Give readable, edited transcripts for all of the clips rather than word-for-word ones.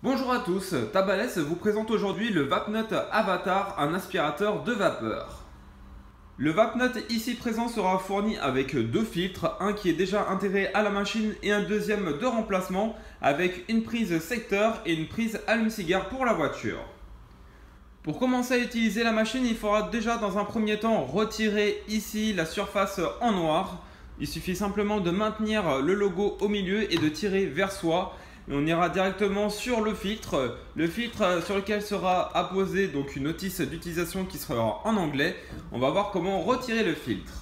Bonjour à tous, Tabalès vous présente aujourd'hui le Vapnote Avatar, un aspirateur de vapeur. Le Vapnote ici présent sera fourni avec deux filtres, un qui est déjà intégré à la machine et un deuxième de remplacement avec une prise secteur et une prise allume-cigare pour la voiture. Pour commencer à utiliser la machine, il faudra déjà dans un premier temps retirer ici la surface en noir. Il suffit simplement de maintenir le logo au milieu et de tirer vers soi. Et on ira directement sur le filtre sur lequel sera apposée donc une notice d'utilisation qui sera en anglais. On va voir comment retirer le filtre.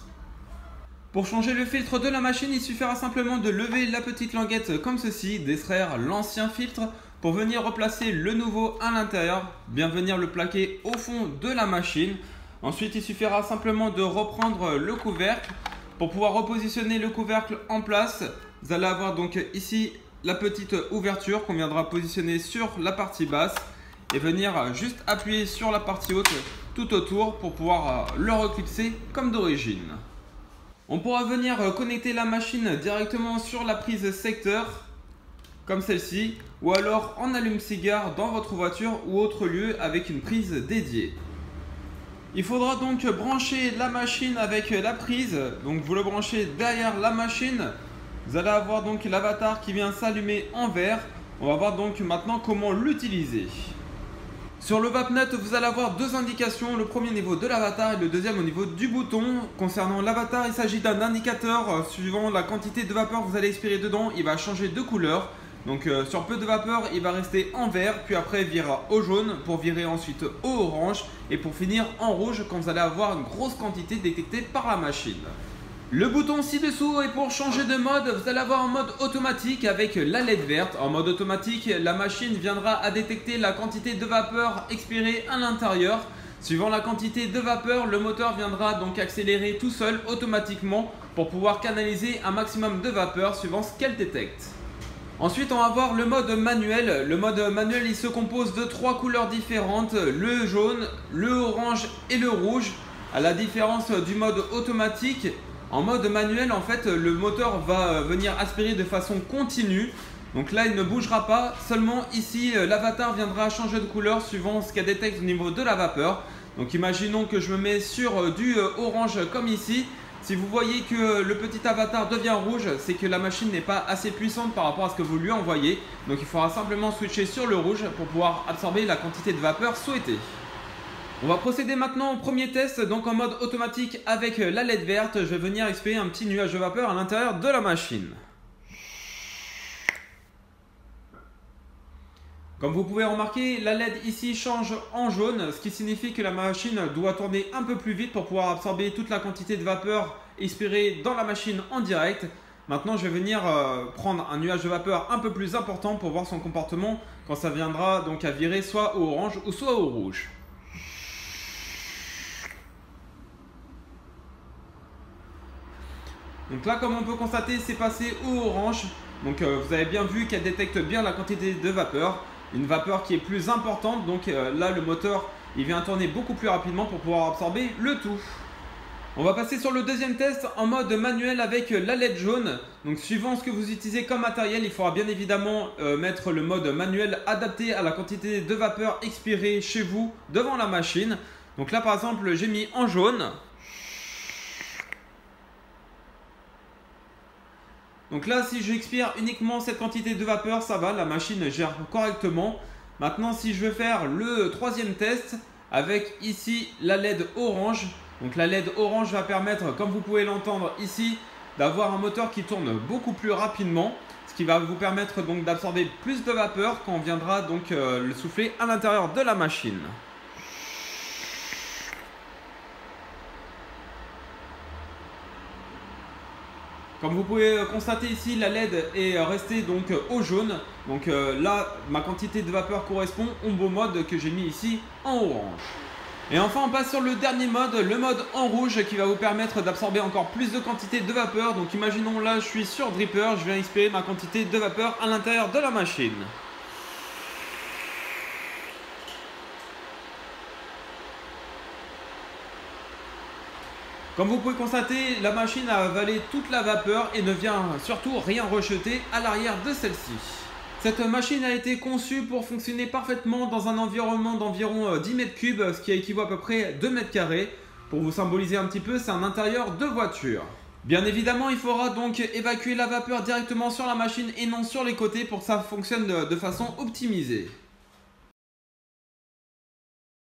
Pour changer le filtre de la machine, il suffira simplement de lever la petite languette comme ceci, d'extraire l'ancien filtre pour venir replacer le nouveau à l'intérieur, bien venir le plaquer au fond de la machine. Ensuite, il suffira simplement de reprendre le couvercle. Pour pouvoir repositionner le couvercle en place, vous allez avoir donc ici la petite ouverture qu'on viendra positionner sur la partie basse et venir juste appuyer sur la partie haute tout autour pour pouvoir le reclipser comme d'origine. On pourra venir connecter la machine directement sur la prise secteur comme celle-ci ou alors en allume-cigare dans votre voiture ou autre lieu avec une prise dédiée. Il faudra donc brancher la machine avec la prise, donc vous le branchez derrière la machine. Vous allez avoir donc l'avatar qui vient s'allumer en vert. On va voir donc maintenant comment l'utiliser. Sur le Vapnote, vous allez avoir deux indications, le premier au niveau de l'avatar et le deuxième au niveau du bouton. Concernant l'avatar, il s'agit d'un indicateur suivant la quantité de vapeur que vous allez expirer dedans, il va changer de couleur. Donc sur peu de vapeur, il va rester en vert, puis après il virera au jaune pour virer ensuite au orange et pour finir en rouge quand vous allez avoir une grosse quantité détectée par la machine. Le bouton ci-dessous est pour changer de mode, vous allez avoir en mode automatique avec la LED verte. En mode automatique, la machine viendra à détecter la quantité de vapeur expirée à l'intérieur. Suivant la quantité de vapeur, le moteur viendra donc accélérer tout seul automatiquement pour pouvoir canaliser un maximum de vapeur suivant ce qu'elle détecte. Ensuite, on va voir le mode manuel. Le mode manuel, il se compose de trois couleurs différentes, le jaune, le orange et le rouge. À la différence du mode automatique, en mode manuel, en fait, le moteur va venir aspirer de façon continue. Donc là, il ne bougera pas. Seulement ici, l'avatar viendra changer de couleur suivant ce qu'elle détecte au niveau de la vapeur. Donc imaginons que je me mets sur du orange comme ici. Si vous voyez que le petit avatar devient rouge, c'est que la machine n'est pas assez puissante par rapport à ce que vous lui envoyez. Donc il faudra simplement switcher sur le rouge pour pouvoir absorber la quantité de vapeur souhaitée. On va procéder maintenant au premier test, donc en mode automatique avec la LED verte. Je vais venir expirer un petit nuage de vapeur à l'intérieur de la machine. Comme vous pouvez remarquer, la LED ici change en jaune, ce qui signifie que la machine doit tourner un peu plus vite pour pouvoir absorber toute la quantité de vapeur expirée dans la machine en direct. Maintenant, je vais venir prendre un nuage de vapeur un peu plus important pour voir son comportement quand ça viendra donc à virer soit au orange ou soit au rouge. Donc là, comme on peut constater, c'est passé au orange. Donc vous avez bien vu qu'elle détecte bien la quantité de vapeur. Une vapeur qui est plus importante. Donc là, le moteur, il vient tourner beaucoup plus rapidement pour pouvoir absorber le tout. On va passer sur le deuxième test en mode manuel avec la LED jaune. Donc suivant ce que vous utilisez comme matériel, il faudra bien évidemment mettre le mode manuel adapté à la quantité de vapeur expirée chez vous devant la machine. Donc là, par exemple, j'ai mis en jaune. Donc là, si j'expire uniquement cette quantité de vapeur, ça va, la machine gère correctement. Maintenant, si je veux faire le troisième test avec ici la LED orange. Donc la LED orange va permettre, comme vous pouvez l'entendre ici, d'avoir un moteur qui tourne beaucoup plus rapidement. Ce qui va vous permettre donc d'absorber plus de vapeur quand on viendra donc le souffler à l'intérieur de la machine. Comme vous pouvez constater ici, la LED est restée donc au jaune. Donc là, ma quantité de vapeur correspond au beau mode que j'ai mis ici en orange. Et enfin, on passe sur le dernier mode, le mode en rouge qui va vous permettre d'absorber encore plus de quantité de vapeur. Donc imaginons là, je suis sur Dripper, je viens expirer ma quantité de vapeur à l'intérieur de la machine. Comme vous pouvez constater, la machine a avalé toute la vapeur et ne vient surtout rien rejeter à l'arrière de celle-ci. Cette machine a été conçue pour fonctionner parfaitement dans un environnement d'environ 10 mètres cubes, ce qui équivaut à peu près 2 mètres carrés. Pour vous symboliser un petit peu, c'est un intérieur de voiture. Bien évidemment, il faudra donc évacuer la vapeur directement sur la machine et non sur les côtés pour que ça fonctionne de façon optimisée.